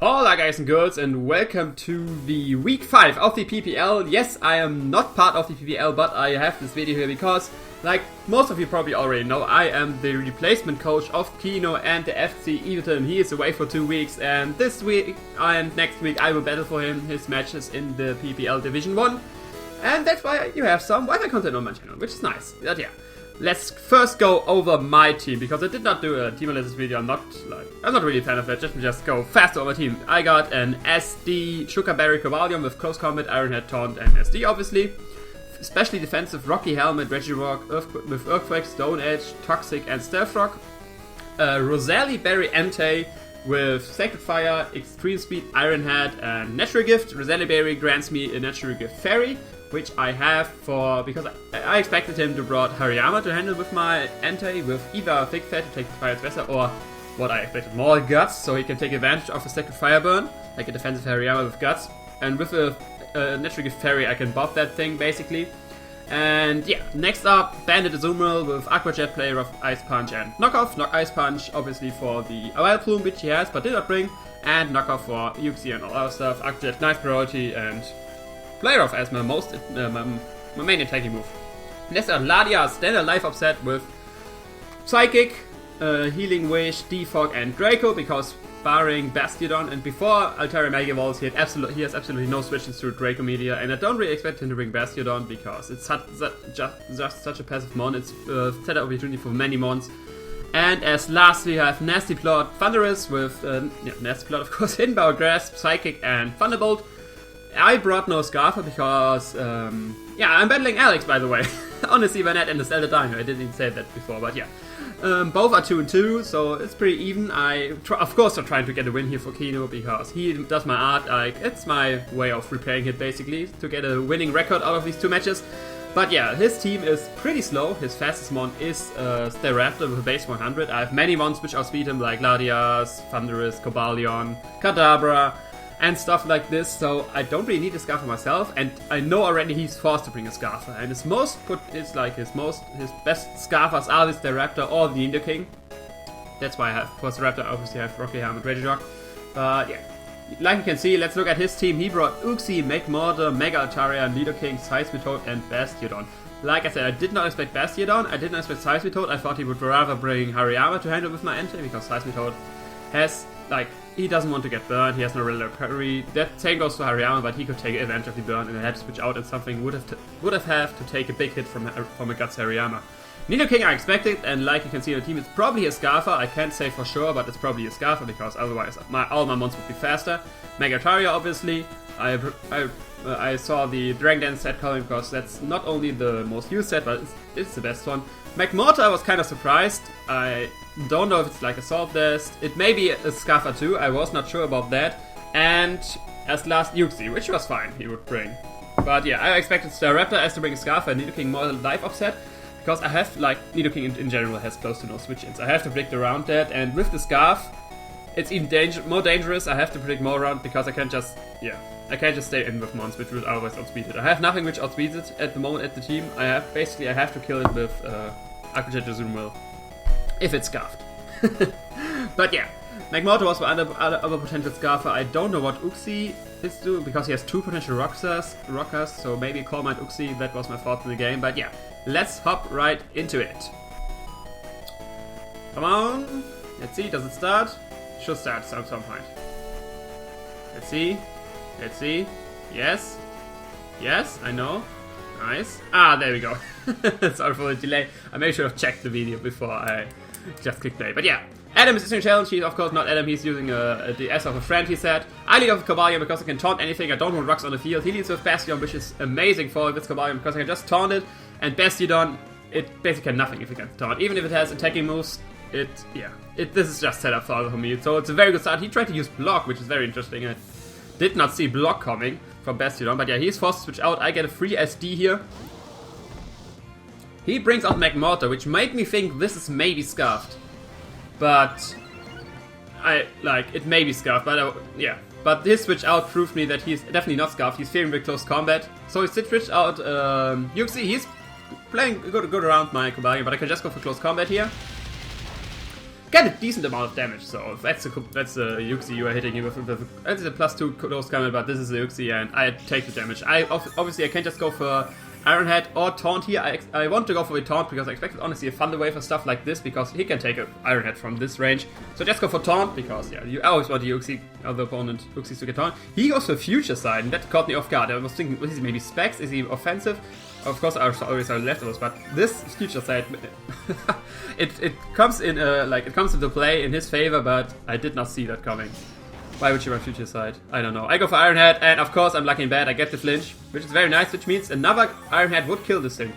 Hola guys and girls, and welcome to the week 5 of the PPL. Yes, I am not part of the PPL, but I have this video here because, like most of you probably already know, I am the replacement coach of Keyno and the FC Eeveeton. He is away for 2 weeks, and this week and next week I will battle for him his matches in the PPL Division 1. And that's why you have some Wi-Fi content on my channel, which is nice. But yeah. Let's first go over my team, because I did not do a team analysis video. I'm not really a fan of it. Just go fast over team. I got an SD Sugarberry Cobalion with Close Combat, Ironhead, Taunt, and SD obviously. Especially defensive Rocky Helmet, Regirock with Earthquake, Stone Edge, Toxic, and Stealth Rock. Rosalie Berry Entei with Sacred Fire, Extreme Speed, Ironhead, and Natural Gift. Rosalie Berry grants me a Natural Gift Fairy, which I have because I expected him to brought Hariyama to handle with my Entei, with either Thick Fat to take the Fire Dresser, or what I expected, more Guts, so he can take advantage of a Sacred Fire burn, like a defensive Hariyama with Guts. And with a Natural Gift Fairy I can buff that thing basically. And yeah, next up, Bandit Azumarill with Aqua Jet, Player of Ice Punch, and Knockoff. Ice Punch obviously for the Wild Plume, which he has but did not bring, and Knockoff for Uxie and all other stuff. Aqua Jet, nice priority, and Player of as my main attacking move. Next up, Ladia, standard life upset with Psychic, Healing Wish, Defog, and Draco, because barring Bastiodon and before Altaria Mega Evolves, he has absolutely no switches through Draco Media, and I don't really expect him to bring Bastiodon because it's just such a passive mon. It's set up opportunity for many mons. And as lastly, I have Nasty Plot Thunderous with Nasty Plot, of course, Hidden Bower Grasp, Psychic, and Thunderbolt. I brought no Scarfer because, I'm battling Alex, by the way, on the Cybernet and the Celta Deino. I didn't even say that before, but yeah. Both are 2-2, so it's pretty even. Of course, I'm trying to get a win here for Keyno because he does my art. It's my way of repaying it, basically, to get a winning record out of these 2 matches. But yeah, his team is pretty slow. His fastest mon is Staraptor with a base 100. I have many mons which outspeed him, like Ladias, Thunderous, Cobalion, Kadabra, and stuff like this, so I don't really need a Scarfer myself, and I know already he's forced to bring a Scarfer, and his best Scarfers are this Raptor or the Nidoking. That's why I have, for the Raptor, obviously I have Rocky Helmet, Regirock. But yeah, like you can see, let's look at his team. He brought Uxie, Magmortar, Mega Altaria, Nidoking, Seismitoad, and Bastiodon. Like I said, I did not expect Bastiodon, I did not expect Seismitoad. I thought he would rather bring Hariyama to handle with my Entei, because Seismitoad has, he doesn't want to get burned, he has no regular parry. That same goes to Hariyama, but he could take advantage of the burn and had to switch out, and something would have to take a big hit from a Guts Hariyama. Nidoking I expected, and like you can see on the team, it's probably a Scarfer. I can't say for sure, but it's probably a Scarfer, because otherwise all my mons would be faster. Mega Altaria, obviously. I saw the Dragon Dance set coming, because that's not only the most used set, but it's the best one. Magmortar, I was kind of surprised. I don't know if it's like a Salt Dust. It may be a Scarfer too, I was not sure about that. And as last, Uxie, which was fine, he would bring. But yeah, I expected Staraptor as to bring a Scarfer and Nidoking more life offset, because I have, Nidoking in general has close to no switch-ins. I have to predict around that, and with the Scarf, it's even more dangerous. I have to predict more around, because I can't just stay in with mons, which would otherwise outspeed it. I have nothing which outspeeds it at the moment at the team. I have to kill it with Aqua Jet Azumarill, if it's Scarfed. But yeah, Magmortar was my other potential Scarfer. I don't know what Uxie is doing, because he has 2 potential rockers, so maybe Calm Mind Uxie. That was my thought in the game. But yeah, let's hop right into it. Come on, let's see, does it start? Should start at some point. Let's see. Yes, I know. Nice. There we go. Sorry for the delay. I may should have checked the video before I just clicked play. But yeah, Adam is using a challenge. He's of course not Adam. He's using a DS of a friend, he said. I lead off with Cobalion because I can taunt anything. I don't want rocks on the field. He leads with Bastiodon, which is amazing for this Cobalion, because I can just taunt it. And Bastiodon, it basically can nothing if it can taunt. Even if it has attacking moves, this is just set up for me. So it's a very good start. He tried to use block, which is very interesting. I did not see block coming from Bastiodon, but yeah, he's forced to switch out. I get a free SD here. He brings out Magmortar, which made me think this is maybe Scarfed. But it may be Scarfed, but yeah. But his switch out proved me that he's definitely not Scarfed. He's fearing with close combat. So he switched out Uxie. He's playing good around my Cobalion, but I can just go for close combat here. get a decent amount of damage. So that's a Yuxi you are hitting him with. That's a +2 close combat, but this is a Yuxi and I take the damage. Obviously I can't just go for Iron Head or Taunt here. I want to go for a Taunt because I expected honestly a Thunder Wave or stuff like this because he can take an Iron Head from this range. So just go for Taunt because yeah, you always want the Yuxi, other opponent Yuxis to get Taunt. He goes for Future Sight and that caught me off guard. I was thinking, is he maybe Specs? Is he offensive? Of course I always are leftovers, but this Future Sight, it comes in it comes into play in his favor, but I did not see that coming. Why would you run Future Sight? I don't know. I go for Iron Head, and of course I'm lucky and bad. I get the flinch, which is very nice, which means another Iron Head would kill this thing.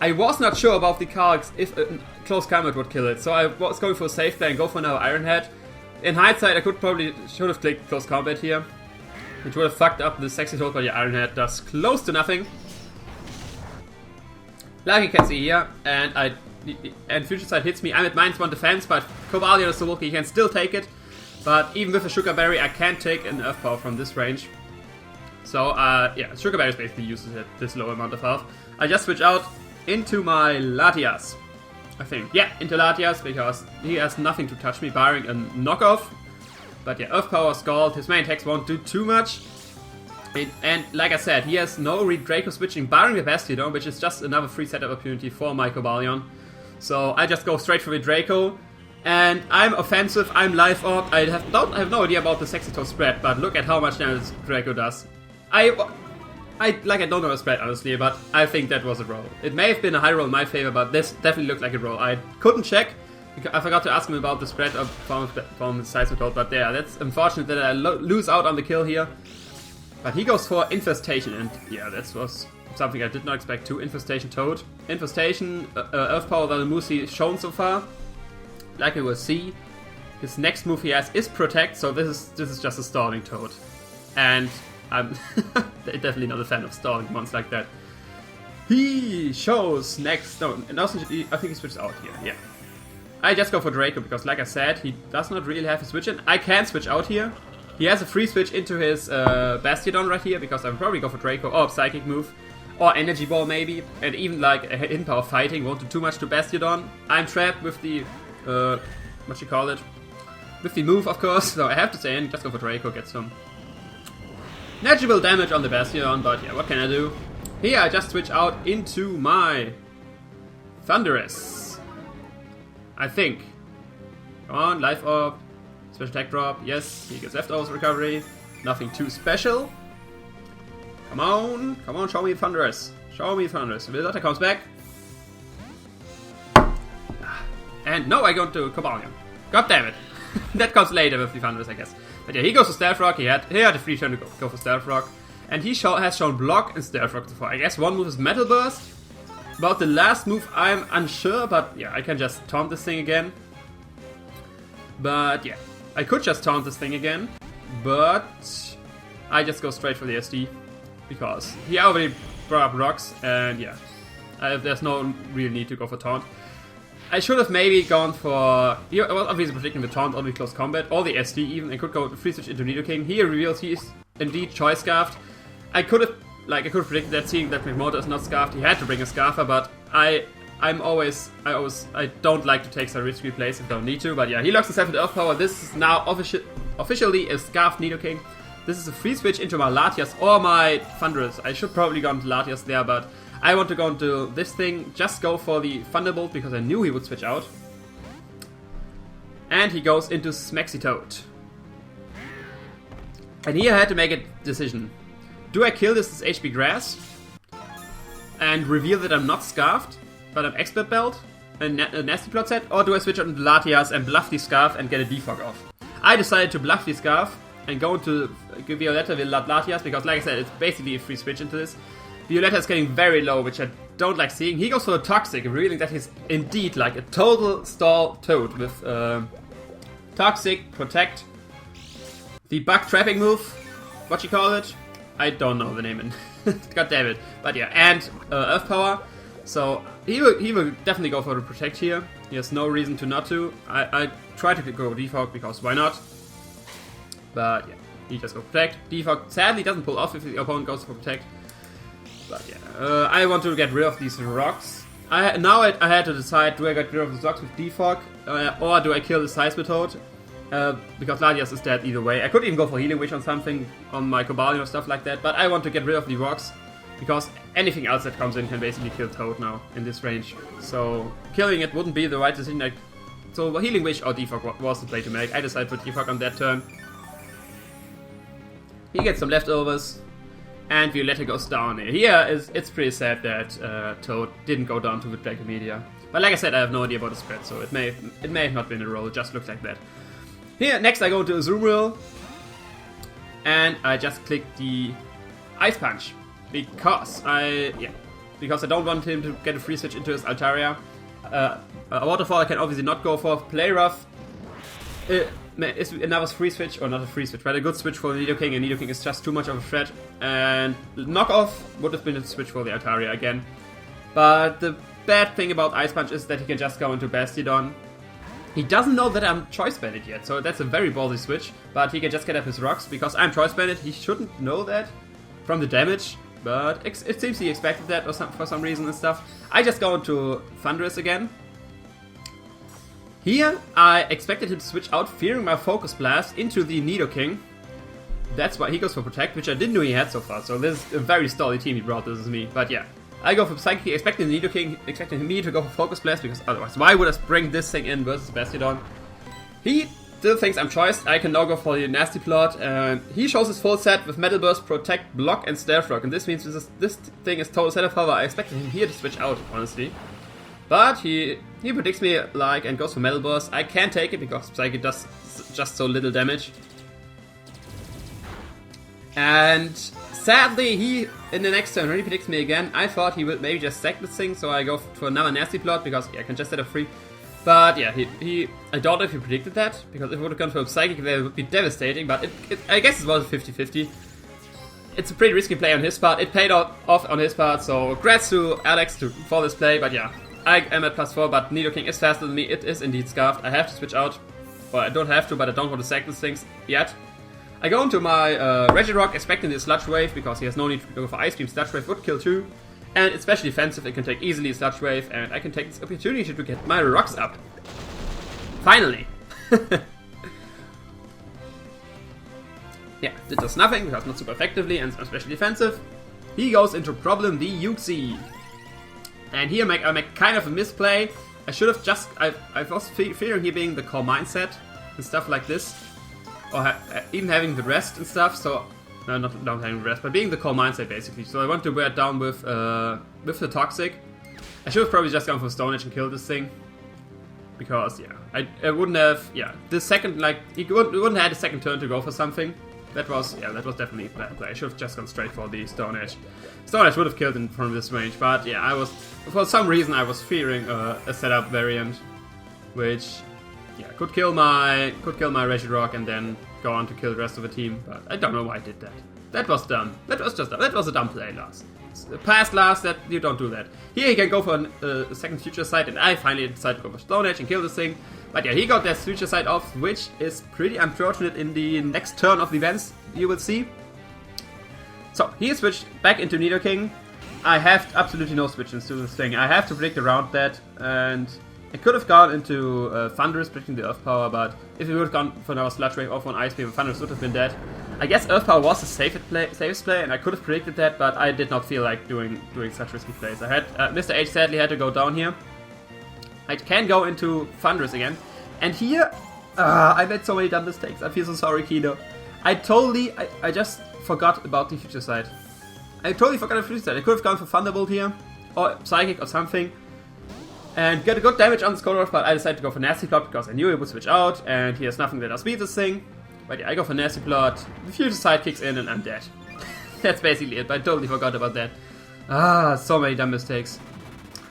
I was not sure about the Kargs if a close combat would kill it, so I was going for a safe play and go for another Iron Head. In hindsight, I should have clicked close combat here, which would have fucked up the sexy hold, but the Iron Head does close to nothing. Like you can see here, and Future Sight hits me. I'm at -1 defense, but Cobalion is so bulky, he can still take it. But even with a Sugar Berry, I can't take an Earth Power from this range. So, yeah, Sugar Berry is basically useless at this low amount of health. I just switch out into my Latias, I think. Yeah, into Latias, because he has nothing to touch me, barring a knockoff. But yeah, Earth Power, Scald, his main attacks won't do too much. And like I said, he has no Draco switching, barring the Bastiodon, which is just another free setup opportunity for my Cobalion. So I just go straight for the Draco. And I'm offensive, I'm life orb. I have no idea about the Sexy Toe spread, but look at how much damage Draco does. I don't know the spread honestly, but I think that was a roll. It may have been a high roll in my favor, but this definitely looked like a roll. I couldn't check. I forgot to ask him about the spread of from Seismic Toad, but yeah, that's unfortunate that I lose out on the kill here. But he goes for Infestation, and yeah, that was something I did not expect too. Infestation Toad. Infestation, Earth Power that the moves he's shown so far. Like we will see, his next move he has is Protect, so this is just a stalling Toad. And I'm definitely not a fan of stalling ones like that. He shows next, no, and also I think he switches out here, yeah. I just go for Draco because like I said, he does not really have a switch in. I can switch out here. He has a free switch into his Bastiodon right here because I would probably go for Draco or Psychic move. Or Energy Ball maybe, and even like a Hidden Power Fighting won't do too much to Bastiodon. I'm trapped with the what you call it? With the move, of course, so I have to stay in, just go for Draco, get some negligible damage on the Bastiodon, but yeah, what can I do? Here I just switch out into my Thunderous. I think. Come on, Life Orb, Special Attack Drop, yes, he gets Leftovers Recovery, nothing too special. Come on, show me Thunderous. Show me Thunderous. Villotta comes back. And no, I go to Cobalion. God damn it. That comes later with the Thunderous, I guess. But yeah, he goes to Stealth Rock. He had a free turn to go for Stealth Rock. And he has shown Block and Stealth Rock so far. I guess one move is Metal Burst. About the last move, I'm unsure. But yeah, I can just taunt this thing again. But yeah, I could just taunt this thing again. But I just go straight for the SD. Because he already brought up rocks. And yeah, there's no real need to go for taunt. I should have maybe gone for... I was obviously predicting the taunt, only close combat, or the SD even. I could go free switch into Nidoking. He reveals he is indeed Choice Scarfed. I could have predicted that, seeing that McMoto is not Scarfed, he had to bring a Scarfer, but I don't like to take some risky plays if I don't need to. But yeah, he locks himself into Earth Power. This is now officially a Scarfed Nidoking. This is a free switch into my Latias or my Thunderous. I should probably go into Latias there, but I want to go into this thing, just go for the Thunderbolt because I knew he would switch out. And he goes into Smexy Toad. And here I had to make a decision. Do I kill this HP Grass and reveal that I'm not Scarfed, but I'm Expert Belt, a Nasty Plot set, or do I switch out into Latias and bluff the Scarf and get a defog off? I decided to bluff the Scarf and go into Violetta with Latias because, like I said, it's basically a free switch into this. Violetta is getting very low, which I don't like seeing. He goes for the Toxic, revealing that he's indeed like a total stall Toad with Toxic, Protect, the Bug Trapping move, what you call it? I don't know the name, god damn it. But yeah, and Earth Power. So he will definitely go for the Protect here. He has no reason to not to. I try to go Defog because why not? But yeah, he just goes Protect. Defog sadly doesn't pull off if the opponent goes for Protect. But yeah, I want to get rid of these rocks. I had to decide, do I get rid of the rocks with defog, or do I kill the Seismitoad? Because Latias is dead either way. I could even go for Healing Wish on something, on my Cobalion or stuff like that, but I want to get rid of the rocks, because anything else that comes in can basically kill Toad now, in this range. So, killing it wouldn't be the right decision. So, Healing Wish or defog was the play to make. I decided for defog on that turn. He gets some leftovers. And Violetta goes down. Here, it's pretty sad that Toad didn't go down to the Black Media. But like I said, I have no idea about the spread, so it may have not been a roll, it just looked like that. Here, next I go to Azumarill, and I just click the Ice Punch, because I don't want him to get a free switch into his Altaria. A Waterfall I can obviously not go for. Play Rough is another free switch, or not a free switch, but a good switch for Nidoking, and Nidoking is just too much of a threat. And Knockoff would have been a switch for the Altaria again. But the bad thing about Ice Punch is that he can just go into Bastiodon. He doesn't know that I'm Choice Bandit yet, so that's a very ballsy switch. But he can just get up his rocks, because I'm Choice Bandit. He shouldn't know that from the damage, but it seems he expected that for some reason and stuff. I just go into Thundurus again. Here, I expected him to switch out, fearing my Focus Blast into the Nidoking. That's why he goes for Protect, which I didn't know he had so far, so this is a very stally team he brought, this is me. But yeah, I go for Psychic, expecting the Nidoking, expecting me to go for Focus Blast, because otherwise, why would I bring this thing in versus Bastiodon? He still thinks I'm choiced. I can now go for the Nasty Plot, and he shows his full set with Metal Burst, Protect, Block, and Stealth Rock, and this means this thing is total set of power. I expected him here to switch out, honestly. But he predicts me and goes for Metal Burst. I can't take it because Psychic does just so little damage. And sadly, in the next turn, when he predicts me again, I thought he would maybe just sack this thing, so I go for another Nasty Plot because I can just set a free. But yeah, I don't know if he predicted that, because if it would have gone for Psychic, that would be devastating, but I guess it was a 50-50. It's a pretty risky play on his part. It paid off on his part, so congrats to Alex for this play, but yeah. I am at +4, but Nidoking is faster than me. It is indeed Scarfed. I have to switch out. Well, I don't have to, but I don't want to sack these things yet. I go into my Regirock, expecting the Sludge Wave, because he has no need to go for Ice Beam. Sludge Wave would kill too. And it's specially defensive. It can take easily a Sludge Wave, and I can take this opportunity to get my rocks up. Finally! Yeah, it does nothing, because not super effectively, and especially defensive. He goes into Problem the Uxie. And here I make kind of a misplay. I should have just... I was fearing here being the core mindset and stuff like this. Or even having the rest and stuff, so... No, not having the rest, but being the core mindset basically. So I want to wear it down with the Toxic. I should have probably just gone for Stone Edge and killed this thing. Because, yeah, I wouldn't have... Yeah, the second, he wouldn't have had a second turn to go for something. That was definitely a bad play. I should have just gone straight for the Stone Edge. Stone Edge would have killed him from this range, but yeah, for some reason I was fearing a setup variant, which could kill my Regirock and then go on to kill the rest of the team. But I don't know why I did that. That was dumb. That was just dumb. That was a dumb play, Lars. Past Lars, that you don't do that. Here he can go for a second Future Sight, and I finally decided to go for Stone Edge and kill this thing. But yeah, he got that Future Sight off, which is pretty unfortunate in the next turn of the events, you will see. So, he switched back into Nidoking. I have absolutely no switches to this thing. I have to predict around that, and I could have gone into Thundurus, predicting the Earth Power, but if he would have gone for another Sludge Wave or for an Ice Beam, Thundurus would have been dead. I guess Earth Power was the safest play, and I could have predicted that, but I did not feel like doing such risky plays. I had Mr. H sadly had to go down here. I can go into Thundurus again, and here I made so many dumb mistakes. I feel so sorry, Keyno. I just forgot about the Future Sight. I totally forgot the Future Sight. I could have gone for Thunderbolt here, or Psychic or something, and get a good damage on Skoloroth, but I decided to go for Nasty Plot because I knew it would switch out, and he has nothing that outspeeds this thing. But yeah, I go for Nasty Plot, the Future Sight kicks in, and I'm dead. That's basically it, but I totally forgot about that. So many dumb mistakes.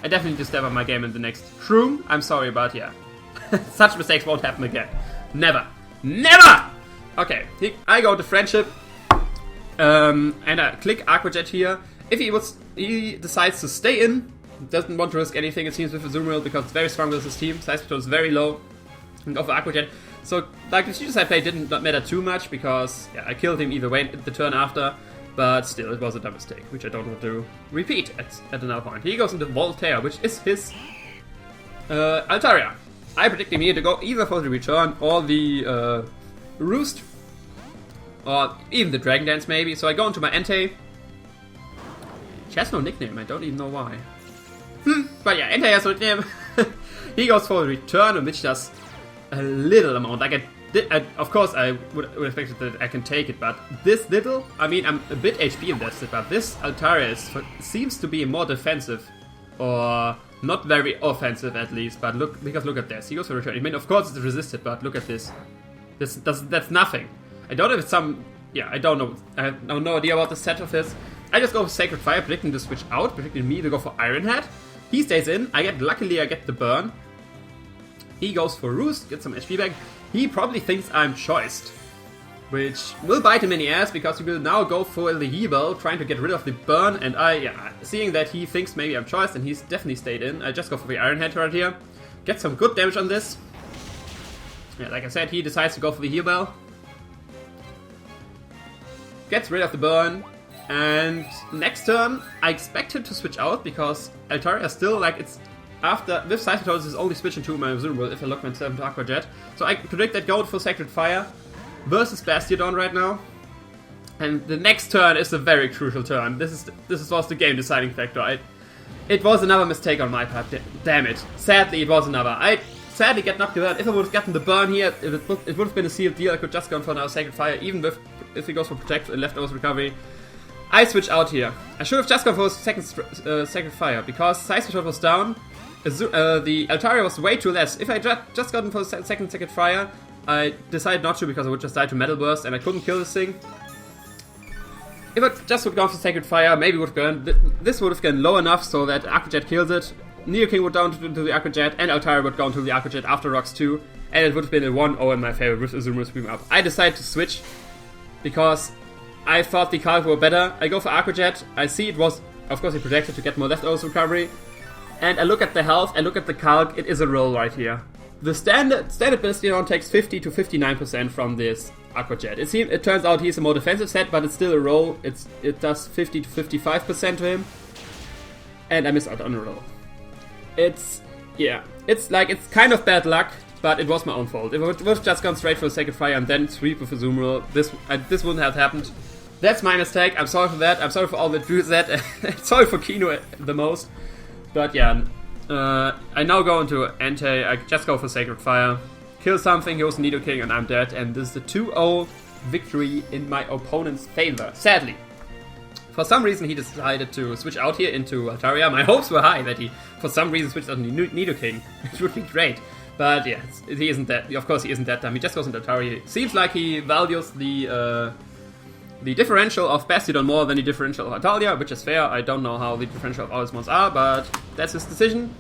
I definitely need to step up my game in the next Shroom. I'm sorry, but yeah. Such mistakes won't happen again. Never. Never! Okay, I go to Friendship. And I click Aqua Jet here. If he decides to stay in, doesn't want to risk anything, it seems, with Azumarill, because it's very strong with his team. Size Patrol is very low. And go for Aqua Jet. So, the Future Sight play didn't matter too much, because I killed him either way the turn after. But still, it was a dumb mistake, which I don't want to repeat at another point. He goes into Voltaire, which is his Altaria. I predict him here to go either for the return or the Roost, or even the Dragon Dance maybe. So I go into my Entei. She has no nickname, I don't even know why. But yeah, Entei has no nickname. He goes for the return, which does a little amount. Like of course, I would expect that I can take it, but this little, I mean, I'm a bit HP invested, but this Altaria seems to be more defensive, or not very offensive at least. But look at this. He goes for return. I mean, of course it's resisted, but look at this. That's nothing. I don't know if it's some. Yeah, I don't know. I have no idea about the set of his. I just go for Sacred Fire, predicting to switch out, predicting me to go for Iron Head. He stays in. Luckily I get the burn. He goes for Roost, get some HP back. He probably thinks I'm choiced, which will bite him in the ass because he will now go for the Hebel, trying to get rid of the burn. And seeing that he thinks maybe I'm choiced, and he's definitely stayed in, I just go for the Iron Head right here. Get some good damage on this. Yeah, like I said, he decides to go for the Hebel. Gets rid of the burn. And next turn, I expect him to switch out because Altaria still, like, it's after this Scythe Meteorus is only switching to my Azumarill if I lock myself into Aqua Jet. So I predict that go for Sacred Fire versus Bastiodon right now. And the next turn is a very crucial turn. This was the game deciding factor. It was another mistake on my part. Damn it. Sadly, it was another. I sadly get knocked out. If I would have gotten the burn here, it would have been a sealed deal. I could just gone for now Sacred Fire, even if he goes for Protect and Leftovers Recovery. I switch out here. I should have just gone for Sacred Fire because Scythe Meteorus was down. The Altaria was way too less. If I just gotten for second Sacred Fire, I decided not to because I would just die to Metal Burst and I couldn't kill this thing. If I just would go for Sacred Fire, maybe this would have gone low enough so that Aqua Jet kills it. Nidoking would down to the Aqua Jet and Altaria would go into the Aqua Jet after Rocks 2, and it would have been a 1-0 in my favor with Azumarill Scream up. I decided to switch because I thought the Calc were better. I go for Aqua Jet. I see it was, of course, he protected to get more Leftovers Recovery. And I look at the health, I look at the Calc, it is a roll right here. The standard Bastiodon takes 50 to 59% from this Aqua Jet. It turns out he's a more defensive set, but it's still a roll. It does 50 to 55% to him. And I miss out on a roll. It's kind of bad luck, but it was my own fault. If I would have just gone straight for a Sacred Fire and then sweep with Azumarill, this wouldn't have happened. That's my mistake, I'm sorry for that. I'm sorry for all the Drew said. Sorry for Keyno the most. But yeah, I now go into Entei, I just go for Sacred Fire, kill something, he was Nidoking, and I'm dead, and this is the 2-0 victory in my opponent's favor, sadly. For some reason he decided to switch out here into Altaria. My hopes were high that he, for some reason, switched out to Nidoking, which would be great. But yeah, he isn't that, of course he isn't that dumb, he just goes into Altaria. Seems like he values the differential of Bastiodon more than the differential of Altaria, which is fair. I don't know how the differential of all his mons are, but that's his decision.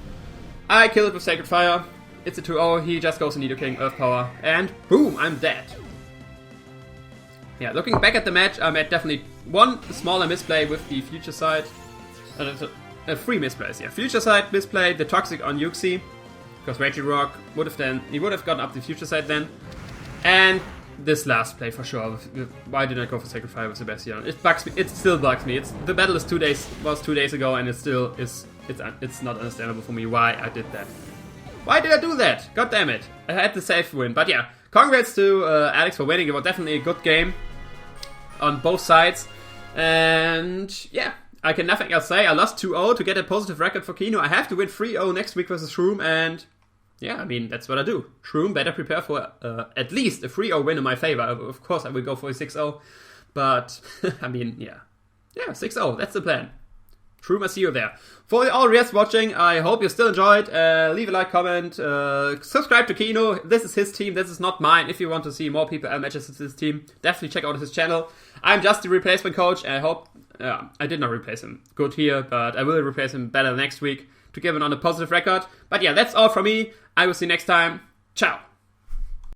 I kill it with Sacred Fire. It's a 2-0. He just goes to Nidoking, Earth Power, and boom, I'm dead. Yeah, looking back at the match, I made definitely one smaller misplay with the Future Sight. Three misplays, yeah. Future Sight misplay, the Toxic on Yuxi, because Raging Rock would have gotten up the Future Sight then. And this last play for sure. Why did I go for Sacred Fire with Sebastian? It bugs me. It still bugs me. The battle is 2 days ago, and it still is. It's not understandable for me why I did that. Why did I do that? God damn it! I had the safe win, but yeah. Congrats to Alex for winning. It was definitely a good game on both sides, and yeah. I can nothing else say. I lost 2-0 to get a positive record for Keyno. I have to win 3-0 next week versus Shroom, and yeah, I mean, that's what I do. Shroom better prepare for at least a 3-0 win in my favor. Of course, I will go for a 6-0. But, I mean, yeah. Yeah, 6-0. That's the plan. Shroom, I see you there. For all rest watching, I hope you still enjoyed. Leave a like, comment. Subscribe to Keyno. This is his team. This is not mine. If you want to see more PPL matches with his team, definitely check out his channel. I'm just the replacement coach. I hope... I did not replace him good here, but I will replace him better next week to give him on a positive record. But yeah, that's all from me. I will see you next time. Ciao.